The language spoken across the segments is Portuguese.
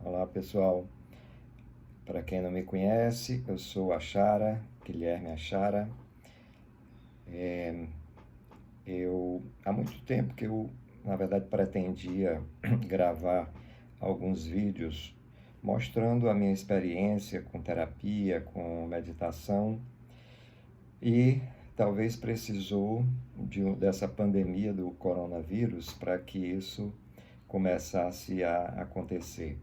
Olá pessoal, para quem não me conhece, eu sou Achara, Guilherme Achara. Há muito tempo que eu, na verdade, pretendia gravar alguns vídeos mostrando a minha experiência com terapia, com meditação e talvez precisou dessa pandemia do coronavírus para que isso começasse a acontecer.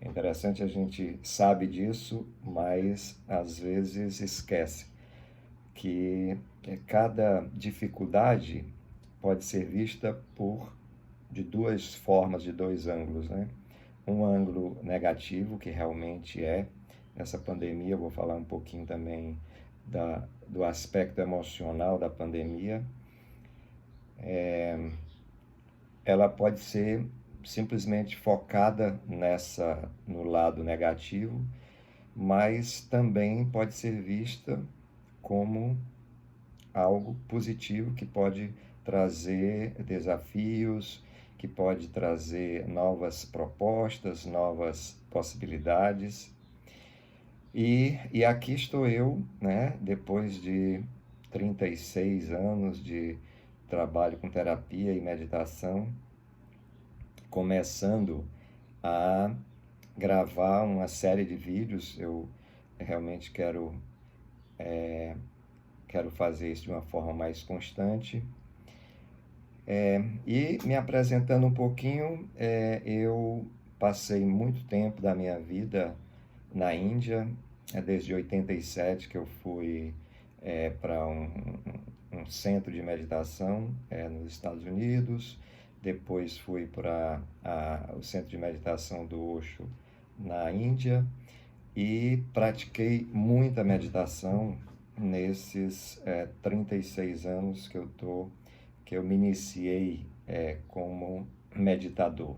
É interessante, a gente sabe disso, mas às vezes esquece que cada dificuldade pode ser vista de duas formas, de dois ângulos, né? Um ângulo negativo, que realmente é essa pandemia. Eu vou falar um pouquinho também do aspecto emocional da pandemia. Ela pode ser simplesmente focada no lado negativo, mas também pode ser vista como algo positivo que pode trazer desafios, que pode trazer novas propostas, novas possibilidades. E aqui estou eu, né, depois de 36 anos de trabalho com terapia e meditação, começando a gravar uma série de vídeos. Eu realmente quero fazer isso de uma forma mais constante. E me apresentando um pouquinho, eu passei muito tempo da minha vida na Índia. Desde 87 que eu fui para um centro de meditação nos Estados Unidos. Depois fui para o centro de meditação do Osho na Índia e pratiquei muita meditação nesses 36 anos que eu me iniciei como meditador.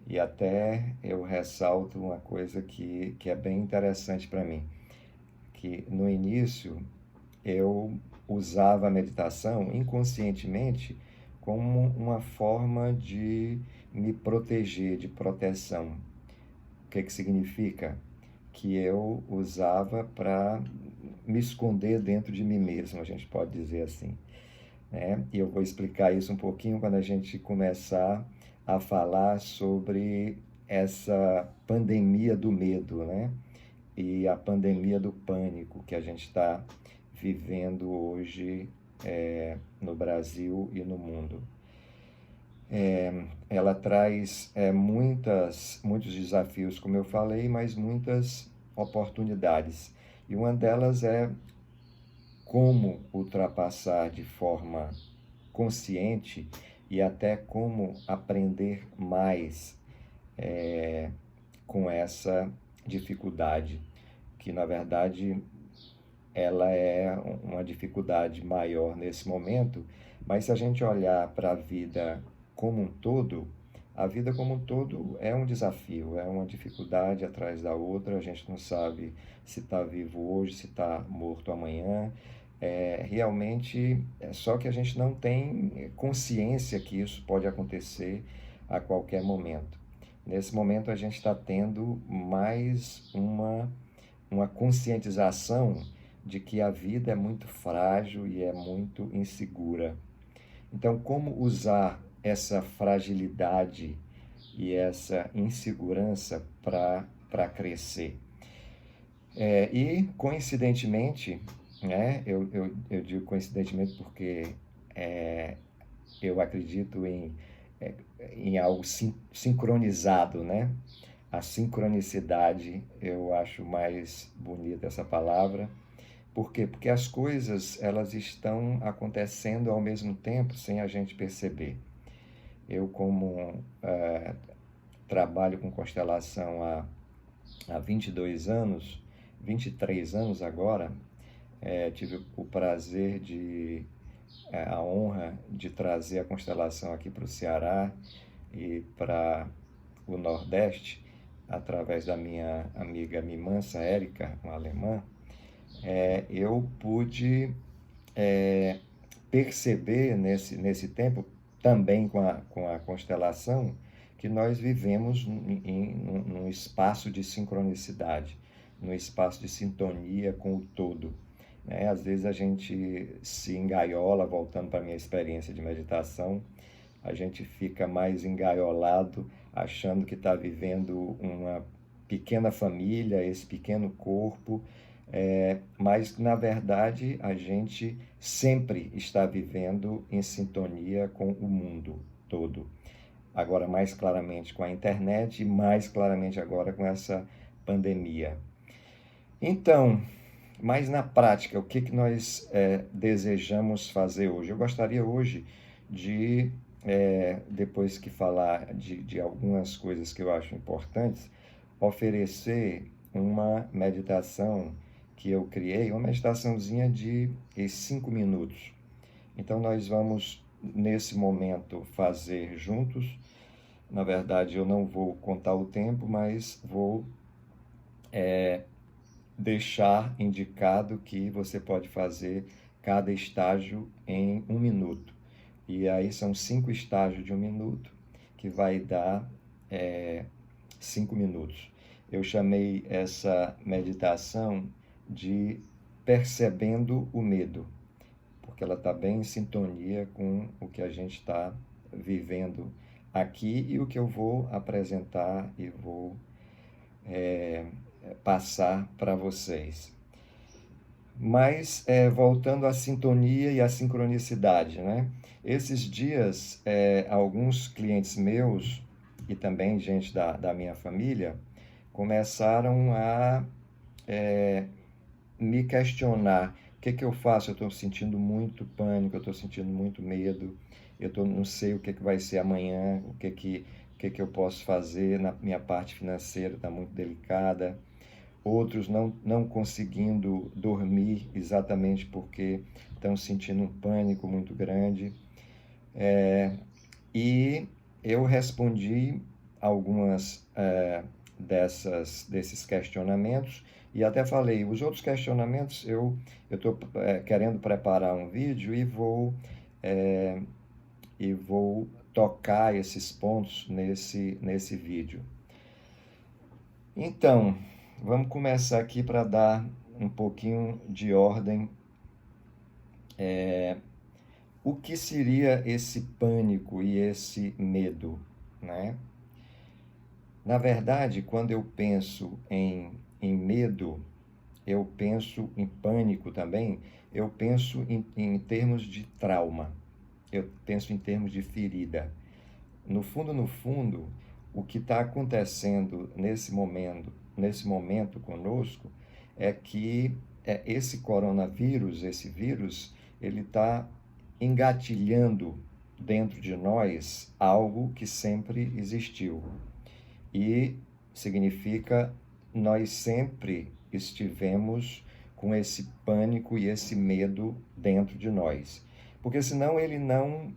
E até eu ressalto uma coisa que é bem interessante para mim, que no início eu usava a meditação inconscientemente como uma forma de me proteger, de proteção. O que significa? Que eu usava para me esconder dentro de mim mesmo, a gente pode dizer assim, né? E eu vou explicar isso um pouquinho quando a gente começar a falar sobre essa pandemia do medo, né? E a pandemia do pânico que a gente está vivendo hoje no Brasil e no mundo. Ela traz muitos desafios, como eu falei, mas muitas oportunidades. E uma delas é como ultrapassar de forma consciente e até como aprender mais com essa dificuldade, que na verdade ela é uma dificuldade maior nesse momento, mas se a gente olhar para a vida como um todo, a vida como um todo é um desafio, é uma dificuldade atrás da outra. A gente não sabe se está vivo hoje, se está morto amanhã. Realmente é só que a gente não tem consciência que isso pode acontecer a qualquer momento. Nesse momento a gente está tendo mais uma conscientização de que a vida é muito frágil e é muito insegura. Então, como usar essa fragilidade e essa insegurança para crescer? E, coincidentemente, né, eu digo coincidentemente porque eu acredito é, em algo sincronizado, né? A sincronicidade, eu acho mais bonita essa palavra. Por quê? Porque as coisas, elas estão acontecendo ao mesmo tempo sem a gente perceber. Eu, como trabalho com constelação há 22 anos, 23 anos agora, tive o prazer a honra de trazer a constelação aqui para o Ceará e para o Nordeste, através da minha amiga Mimansa Érica, uma alemã. Eu pude perceber nesse tempo, também com a constelação, que nós vivemos num espaço de sincronicidade, num espaço de sintonia com o todo, né? Às vezes a gente se engaiola, voltando para a minha experiência de meditação, a gente fica mais engaiolado, achando que está vivendo uma pequena família, esse pequeno corpo, mas na verdade a gente sempre está vivendo em sintonia com o mundo todo. Agora mais claramente com a internet e mais claramente agora com essa pandemia. Então, mas na prática, o que nós desejamos fazer hoje? Eu gostaria hoje de, depois que falar de algumas coisas que eu acho importantes, oferecer uma meditação que eu criei, uma meditaçãozinha de 5 minutos. Então nós vamos, nesse momento, fazer juntos. Na verdade, eu não vou contar o tempo, mas vou deixar indicado que você pode fazer cada estágio em 1 minuto. E aí são 5 estágios de 1 minuto, que vai dar 5 minutos. Eu chamei essa meditação de Percebendo o Medo, porque ela está bem em sintonia com o que a gente está vivendo aqui e o que eu vou apresentar e vou passar para vocês. Mas, voltando à sintonia e à sincronicidade, né? Esses dias, alguns clientes meus e também gente da minha família começaram a me questionar. O que eu faço? Eu estou sentindo muito pânico, eu estou sentindo muito medo, não sei o que vai ser amanhã, o que eu posso fazer na minha parte financeira, está muito delicada. Outros não conseguindo dormir exatamente porque estão sentindo um pânico muito grande. E eu respondi algumas desses questionamentos e até falei, os outros questionamentos eu estou querendo preparar um vídeo e vou tocar esses pontos nesse vídeo. Então, vamos começar aqui para dar um pouquinho de ordem. O que seria esse pânico e esse medo, né? Na verdade, quando eu penso em medo, eu penso em pânico também, eu penso em termos de trauma, eu penso em termos de ferida. No fundo, o que está acontecendo nesse momento conosco é que esse coronavírus, esse vírus, ele está engatilhando dentro de nós algo que sempre existiu. E significa nós sempre estivemos com esse pânico e esse medo dentro de nós. Porque senão ele não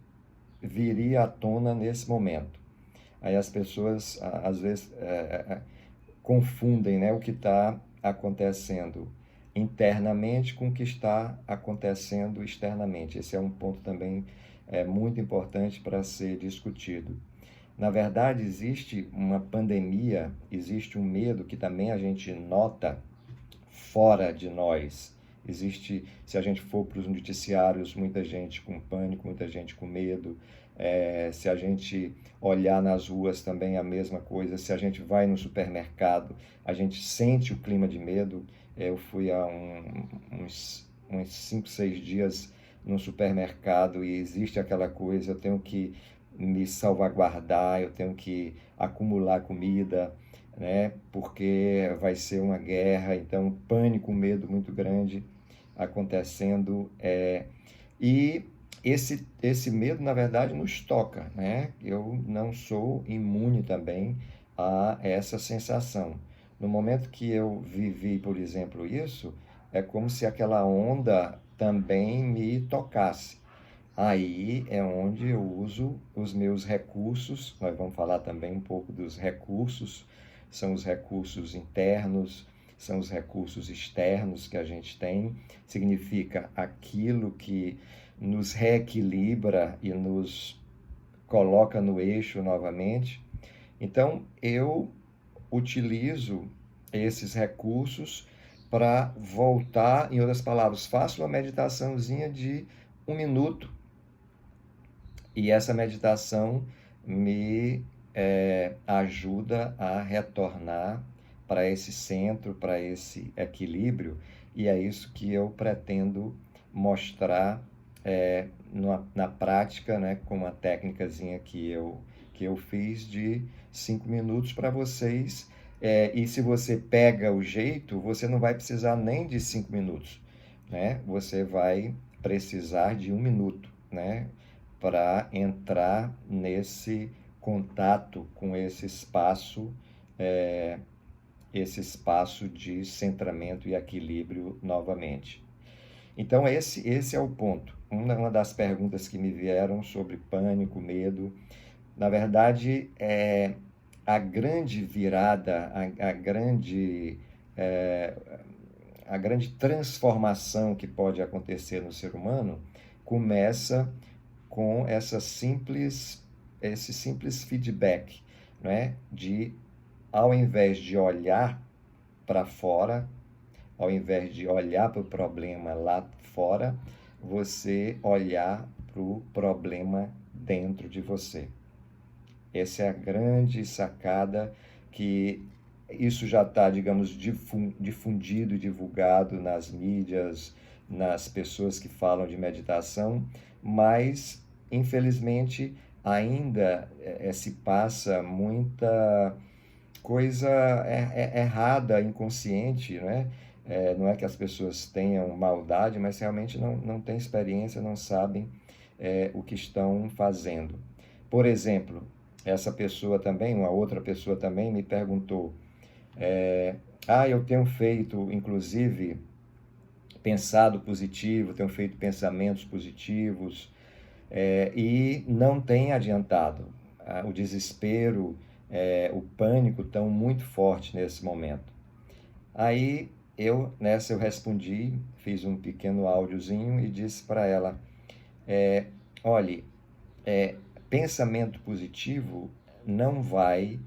viria à tona nesse momento. Aí as pessoas, às vezes, confundem, né, o que está acontecendo internamente com o que está acontecendo externamente. Esse é um ponto também muito importante para ser discutido. Na verdade, existe uma pandemia, existe um medo que também a gente nota fora de nós. Existe, se a gente for para os noticiários, muita gente com pânico, muita gente com medo. Se a gente olhar nas ruas também a mesma coisa. Se a gente vai no supermercado, a gente sente o clima de medo. Eu fui há uns 5, 6 dias no supermercado e existe aquela coisa, eu tenho que me salvaguardar, eu tenho que acumular comida, né? Porque vai ser uma guerra, então pânico, medo muito grande acontecendo. E esse medo, na verdade, nos toca, né? Eu não sou imune também a essa sensação. No momento que eu vivi, por exemplo, isso, é como se aquela onda também me tocasse. Aí é onde eu uso os meus recursos, nós vamos falar também um pouco dos recursos, são os recursos internos, são os recursos externos que a gente tem, significa aquilo que nos reequilibra e nos coloca no eixo novamente. Então, eu utilizo esses recursos para voltar, em outras palavras, faço uma meditaçãozinha de 1 minuto e essa meditação me ajuda a retornar para esse centro, para esse equilíbrio, e é isso que eu pretendo mostrar na prática, né, com uma técnicazinha que eu fiz de 5 minutos para vocês. E se você pega o jeito, você não vai precisar nem de 5 minutos, né? Você vai precisar de 1 minuto, né? Para entrar nesse contato com esse espaço de centramento e equilíbrio novamente. Então, esse é o ponto. Uma das perguntas que me vieram sobre pânico, medo, na verdade, a grande virada, a grande transformação que pode acontecer no ser humano começa com esse simples feedback, né? De, ao invés de olhar para fora, ao invés de olhar para o problema lá fora, você olhar para o problema dentro de você. Essa é a grande sacada, que isso já está, digamos, difundido e divulgado nas mídias, nas pessoas que falam de meditação, mas, infelizmente, ainda se passa muita coisa errada, inconsciente, né? Não é que as pessoas tenham maldade, mas realmente não têm experiência, não sabem o que estão fazendo. Por exemplo, essa pessoa também, uma outra pessoa também me perguntou, eu tenho feito, inclusive, pensado positivo, tenho feito pensamentos positivos, e não tem adiantado. O desespero, o pânico estão muito forte nesse momento. Aí nessa eu respondi, fiz um pequeno áudiozinho e disse para ela, olhe, pensamento positivo não vai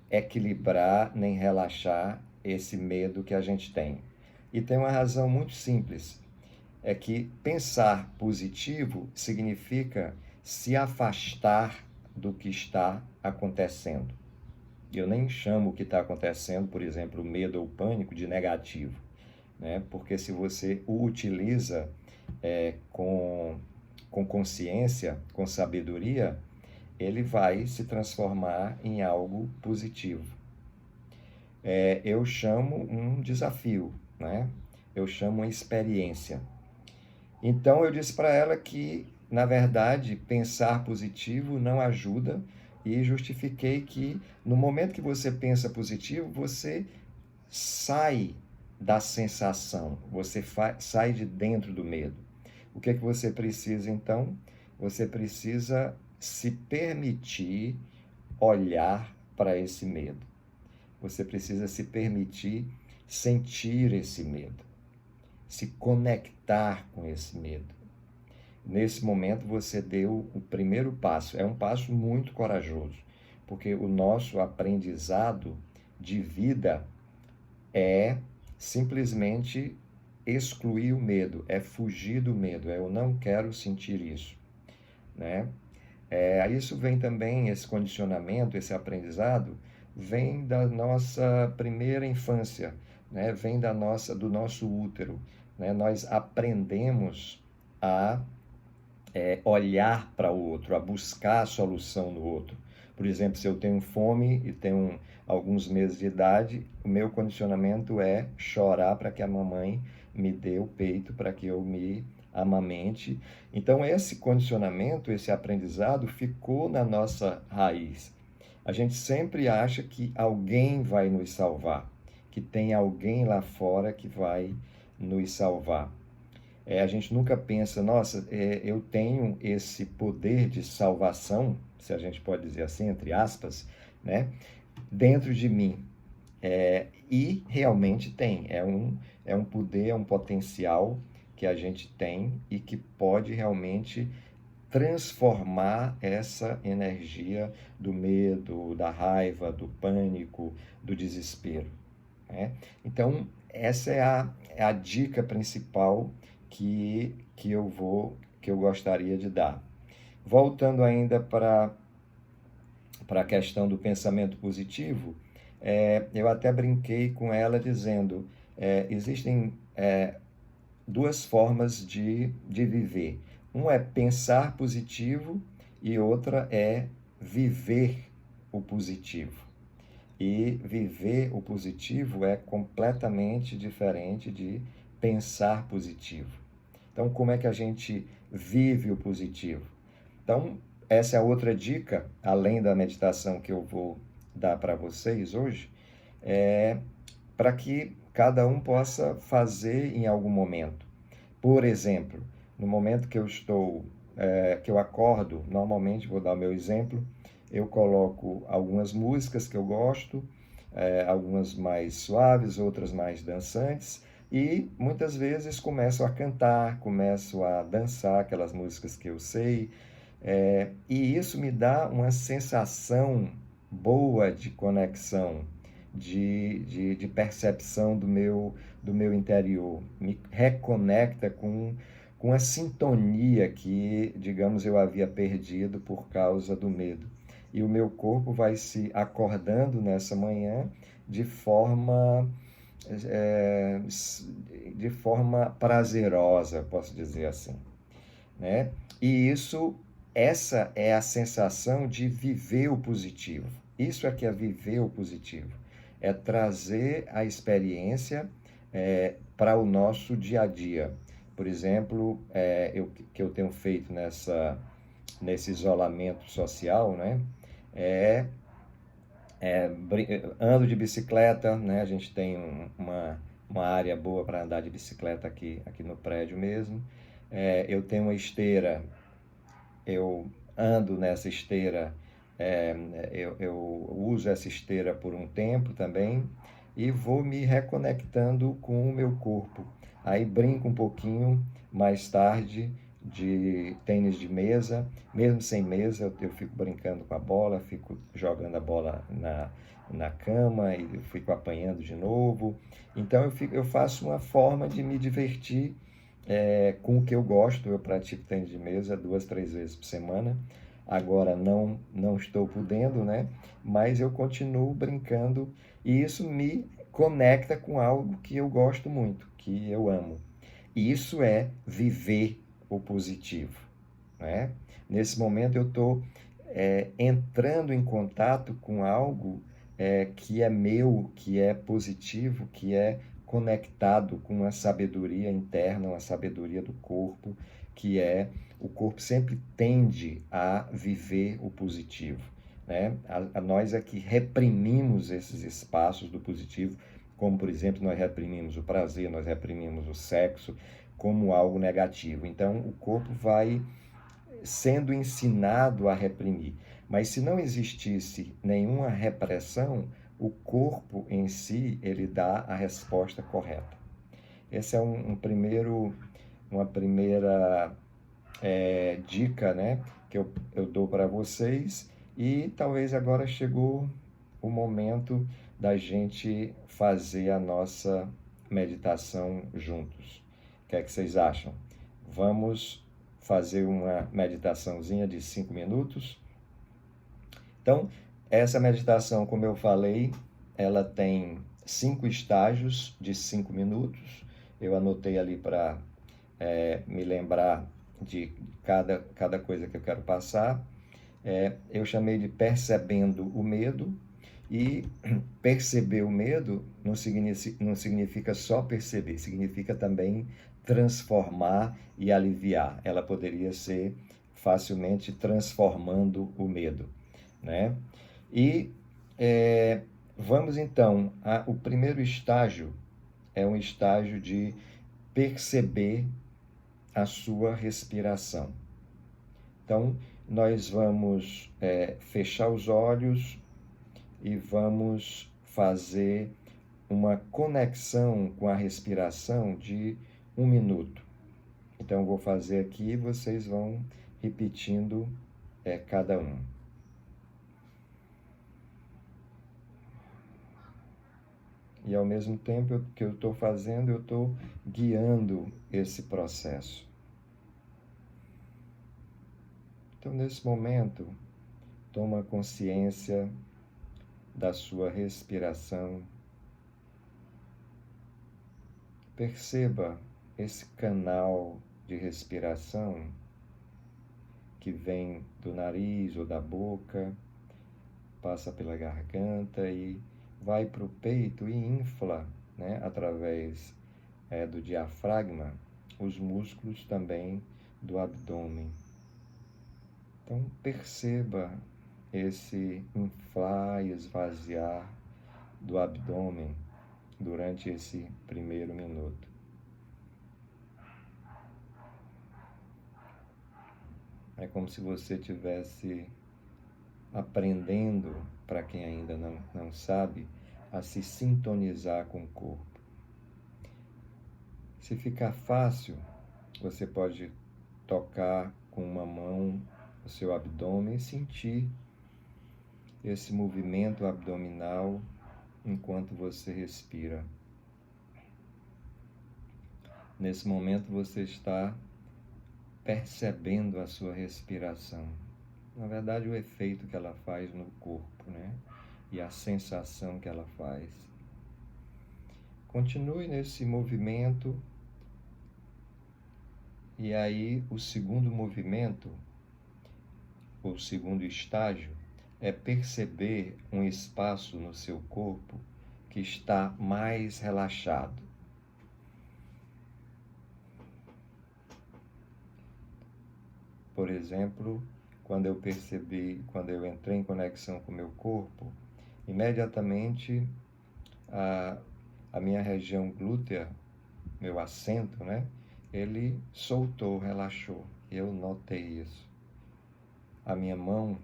equilibrar nem relaxar esse medo que a gente tem. E tem uma razão muito simples, é que pensar positivo significa se afastar do que está acontecendo. Eu nem chamo o que está acontecendo, por exemplo, o medo ou o pânico, de negativo, né? Porque se você o utiliza com consciência, com sabedoria, ele vai se transformar em algo positivo. Eu chamo um desafio, né? Eu chamo uma experiência. Então eu disse para ela que, na verdade, pensar positivo não ajuda, e justifiquei que no momento que você pensa positivo, você sai da sensação, você sai de dentro do medo. O que é que você precisa então? Você precisa se permitir olhar para esse medo. Você precisa se permitir sentir esse medo, se conectar com esse medo. Nesse momento você deu o primeiro passo. É um passo muito corajoso, porque o nosso aprendizado de vida é simplesmente excluir o medo, é fugir do medo, eu não quero sentir isso, né? Isso vem também, esse condicionamento, esse aprendizado, vem da nossa primeira infância, né? Vem do nosso útero, né? Nós aprendemos a olhar para o outro, a buscar a solução no outro. Por exemplo, se eu tenho fome e tenho alguns meses de idade, o meu condicionamento é chorar para que a mamãe me dê o peito, para que eu me amamente. Então, esse condicionamento, esse aprendizado ficou na nossa raiz. A gente sempre acha que alguém vai nos salvar, que tem alguém lá fora que vai nos salvar. A gente nunca pensa, nossa, eu tenho esse poder de salvação, se a gente pode dizer assim, entre aspas, né, dentro de mim. E realmente tem, é um poder, é um potencial que a gente tem e que pode realmente transformar essa energia do medo, da raiva, do pânico, do desespero, né? Então, essa é a dica principal que eu gostaria de dar. Voltando ainda para a questão do pensamento positivo, eu até brinquei com ela dizendo, existem duas formas de viver. Uma é pensar positivo e outra é viver o positivo. E viver o positivo é completamente diferente de pensar positivo. Então, como é que a gente vive o positivo? Então, essa é outra dica, além da meditação que eu vou dar para vocês hoje, para que cada um possa fazer em algum momento. Por exemplo, no momento que que eu acordo, normalmente, vou dar o meu exemplo, eu coloco algumas músicas que eu gosto, algumas mais suaves, outras mais dançantes, e muitas vezes começo a cantar, começo a dançar aquelas músicas que eu sei, e isso me dá uma sensação boa de conexão, de percepção do meu interior, me reconecta com a sintonia que, digamos, eu havia perdido por causa do medo. E o meu corpo vai se acordando nessa manhã de forma, de forma prazerosa, posso dizer assim, né? E essa é a sensação de viver o positivo. Isso é que é viver o positivo. É trazer a experiência para o nosso dia a dia. Por exemplo, que eu tenho feito nesse isolamento social, né? É, ando de bicicleta, né? A gente tem uma área boa para andar de bicicleta aqui no prédio mesmo. Eu tenho uma esteira, eu ando nessa esteira, eu uso essa esteira por um tempo também e vou me reconectando com o meu corpo. Aí brinco um pouquinho mais tarde de tênis de mesa, mesmo sem mesa, eu fico brincando com a bola, fico jogando a bola na cama e fico apanhando de novo. Então eu faço uma forma de me divertir com o que eu gosto. Eu pratico tênis de mesa 2, 3 vezes por semana. Agora não estou podendo, né? Mas eu continuo brincando e isso me conecta com algo que eu gosto muito, que eu amo. E isso é viver o positivo, né? Nesse momento eu estou entrando em contato com algo que é meu, que é positivo, que é conectado com uma sabedoria interna, uma sabedoria do corpo, que é o corpo sempre tende a viver o positivo, né? Nós é que reprimimos esses espaços do positivo, como por exemplo nós reprimimos o prazer, nós reprimimos o sexo como algo negativo. Então o corpo vai sendo ensinado a reprimir. Mas se não existisse nenhuma repressão, o corpo em si ele dá a resposta correta. Esse é uma primeira dica, né, que eu dou para vocês. E talvez agora chegou o momento da gente fazer a nossa meditação juntos. O que é que vocês acham? Vamos fazer uma meditaçãozinha de 5 minutos? Então, essa meditação, como eu falei, ela tem 5 estágios de 5 minutos. Eu anotei ali para me lembrar de cada coisa que eu quero passar. Eu chamei de percebendo o medo, e perceber o medo não significa só perceber, significa também transformar e aliviar. Ela poderia ser facilmente transformando o medo, né? E vamos então, o primeiro estágio é um estágio de perceber a sua respiração. Então, nós vamos fechar os olhos e vamos fazer uma conexão com a respiração de 1 minuto. Então, eu vou fazer aqui e vocês vão repetindo cada um. E ao mesmo tempo que eu estou fazendo, eu estou guiando esse processo. Então, nesse momento, toma consciência da sua respiração. Perceba esse canal de respiração que vem do nariz ou da boca, passa pela garganta e vai para o peito e infla, né, através do diafragma, os músculos também do abdômen. Então, perceba esse inflar e esvaziar do abdômen durante esse primeiro minuto. É como se você estivesse aprendendo, para quem ainda não sabe, a se sintonizar com o corpo. Se ficar fácil, você pode tocar com uma mão o seu abdômen e sentir esse movimento abdominal enquanto você respira. Nesse momento você está percebendo a sua respiração. Na verdade, o efeito que ela faz no corpo, né? E a sensação que ela faz. Continue nesse movimento. E aí, o segundo movimento, o segundo estágio, é perceber um espaço no seu corpo que está mais relaxado. Por exemplo, quando eu entrei em conexão com o meu corpo, imediatamente a minha região glútea, meu assento, né? Ele soltou, relaxou. Eu notei isso. A minha mão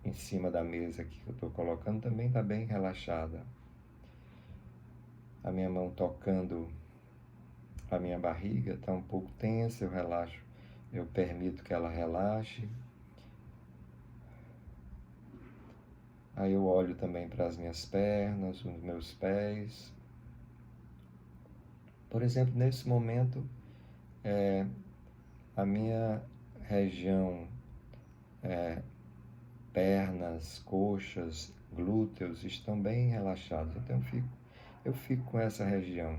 em cima da mesa que eu estou colocando também está bem relaxada. A minha mão tocando a minha barriga está um pouco tensa, eu relaxo. Eu permito que ela relaxe. Aí eu olho também para as minhas pernas, os meus pés. Por exemplo, nesse momento, a minha região, pernas, coxas, glúteos estão bem relaxados. Então eu fico com essa região.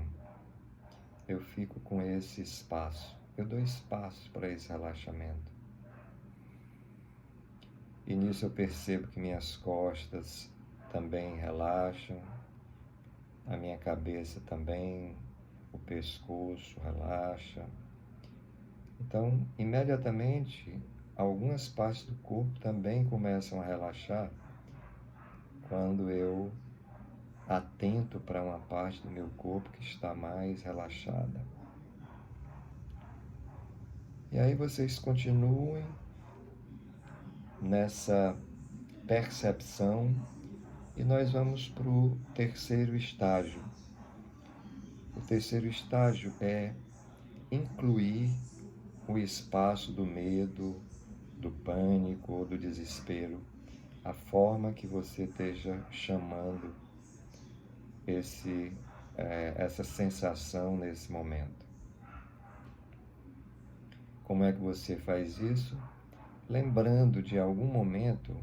Eu fico com esse espaço. Eu dou espaço para esse relaxamento. E nisso eu percebo que minhas costas também relaxam, a minha cabeça também, o pescoço relaxa. Então, imediatamente, algumas partes do corpo também começam a relaxar quando eu atento para uma parte do meu corpo que está mais relaxada. E aí vocês continuem nessa percepção e nós vamos para o terceiro estágio. O terceiro estágio é incluir o espaço do medo, do pânico ou do desespero, a forma que você esteja chamando essa sensação nesse momento. Como é que você faz isso? Lembrando de algum momento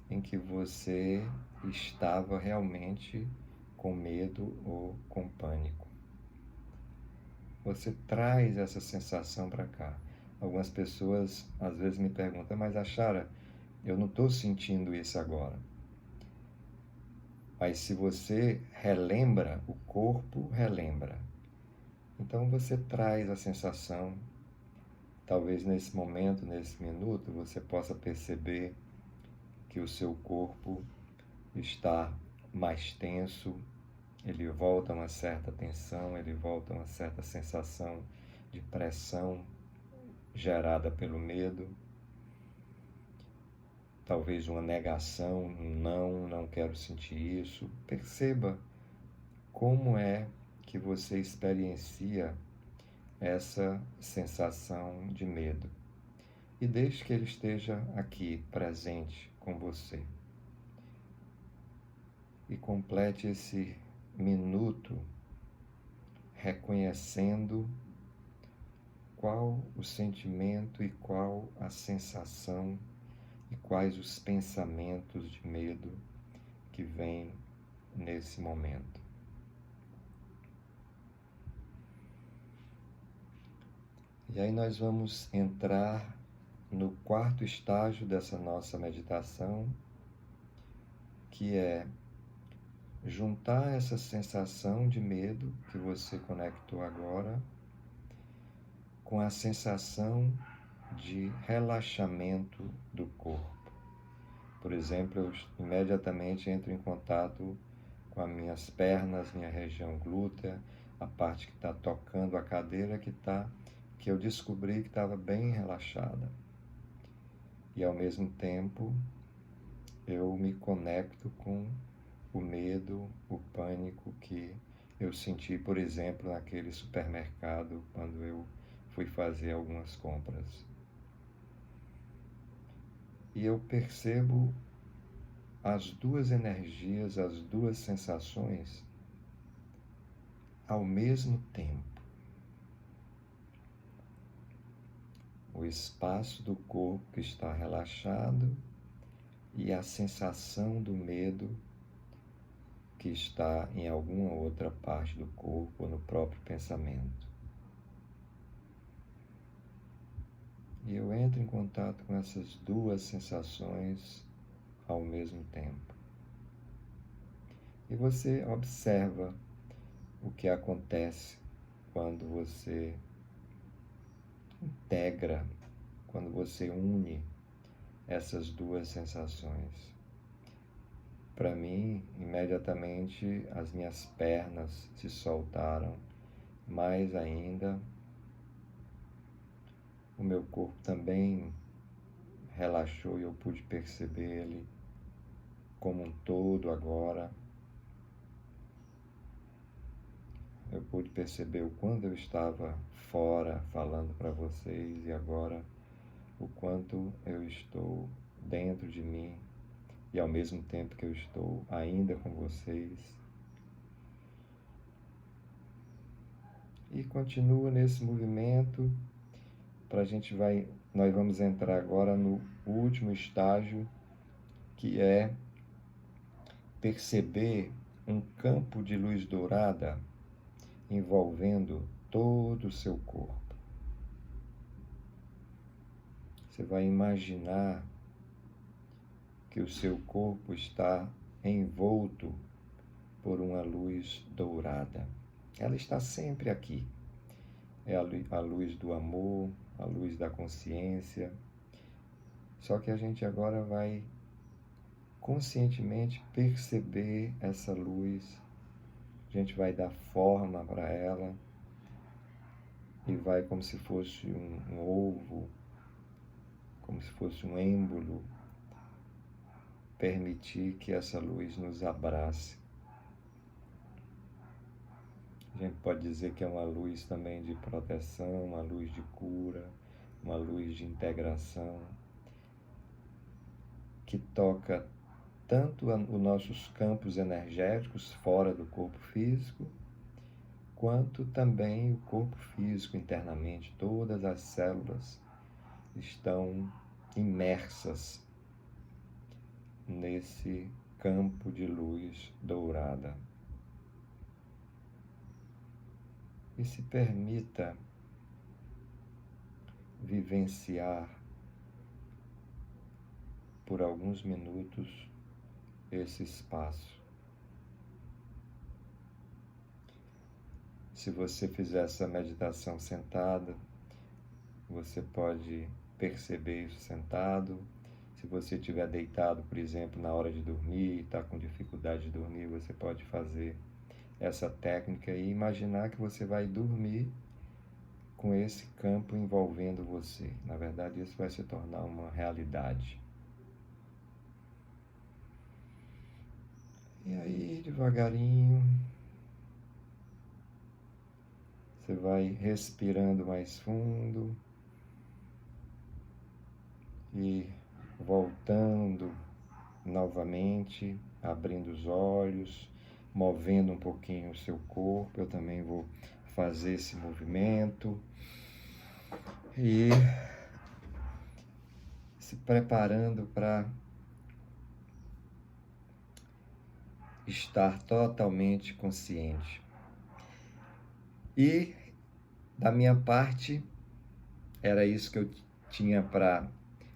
em que você estava realmente com medo ou com pânico. Você traz essa sensação para cá. Algumas pessoas às vezes me perguntam, mas Achara, eu não estou sentindo isso agora. Mas se você relembra, o corpo relembra. Então você traz a sensação. Talvez nesse momento, nesse minuto, você possa perceber que o seu corpo está mais tenso, ele volta a uma certa tensão, ele volta a uma certa sensação de pressão gerada pelo medo. Talvez uma negação, não quero sentir isso. Perceba como é que você experiencia essa sensação de medo. e deixe que ele esteja aqui, presente com você. E complete esse minuto reconhecendo qual o sentimento e qual a sensação e quais os pensamentos de medo que vêm nesse momento. E aí nós vamos entrar no quarto estágio dessa nossa meditação, que é juntar essa sensação de medo que você conectou agora com a sensação de relaxamento do corpo. Por exemplo, eu imediatamente entro em contato com as minhas pernas, minha região glútea, a parte que está tocando a cadeira que eu descobri que estava bem relaxada. E ao mesmo tempo eu me conecto com o medo, o pânico que eu senti, por exemplo, naquele supermercado quando eu fui fazer algumas compras. E eu percebo as duas energias, as duas sensações ao mesmo tempo. O espaço do corpo que está relaxado e a sensação do medo que está em alguma outra parte do corpo ou no próprio pensamento. E eu entro em contato com essas duas sensações ao mesmo tempo. E você observa o que acontece quando você integra, quando você une essas duas sensações. Para mim, imediatamente as minhas pernas se soltaram, mais ainda o meu corpo também relaxou e eu pude perceber ele como um todo agora. Eu pude perceber o quanto eu estava fora falando para vocês e agora o quanto eu estou dentro de mim e ao mesmo tempo que eu estou ainda com vocês. E continua nesse movimento. Nós vamos entrar agora no último estágio, que é perceber um campo de luz dourada envolvendo todo o seu corpo. Você vai imaginar que o seu corpo está envolto por uma luz dourada. Ela está sempre aqui. É a luz do amor, a luz da consciência. Só que a gente agora vai conscientemente perceber essa luz. A gente vai dar forma para ela e vai, como se fosse um ovo, como se fosse um êmbolo, permitir que essa luz nos abrace. A gente pode dizer que é uma luz também de proteção, uma luz de cura, uma luz de integração, que toca tanto os nossos campos energéticos fora do corpo físico, quanto também o corpo físico internamente. Todas as células estão imersas nesse campo de luz dourada. E se permita vivenciar por alguns minutos esse espaço. Se você fizer essa meditação sentada, você pode perceber isso sentado. Se você estiver deitado, por exemplo, na hora de dormir, está com dificuldade de dormir, você pode fazer essa técnica e imaginar que você vai dormir com esse campo envolvendo você. Na verdade, isso vai se tornar uma realidade. E aí, devagarinho, você vai respirando mais fundo, e voltando novamente, abrindo os olhos, movendo um pouquinho o seu corpo. Eu também vou fazer esse movimento e se preparando para estar totalmente consciente. E da minha parte, era isso que eu tinha para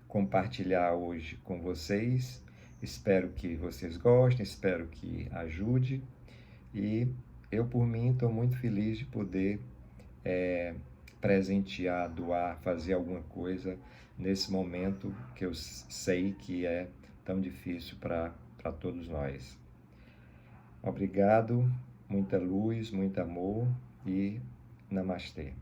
compartilhar hoje com vocês. Espero que vocês gostem, espero que ajude. E eu, por mim, estou muito feliz de poder presentear, doar, fazer alguma coisa nesse momento que eu sei que é tão difícil para todos nós. Obrigado, muita luz, muito amor e namastê.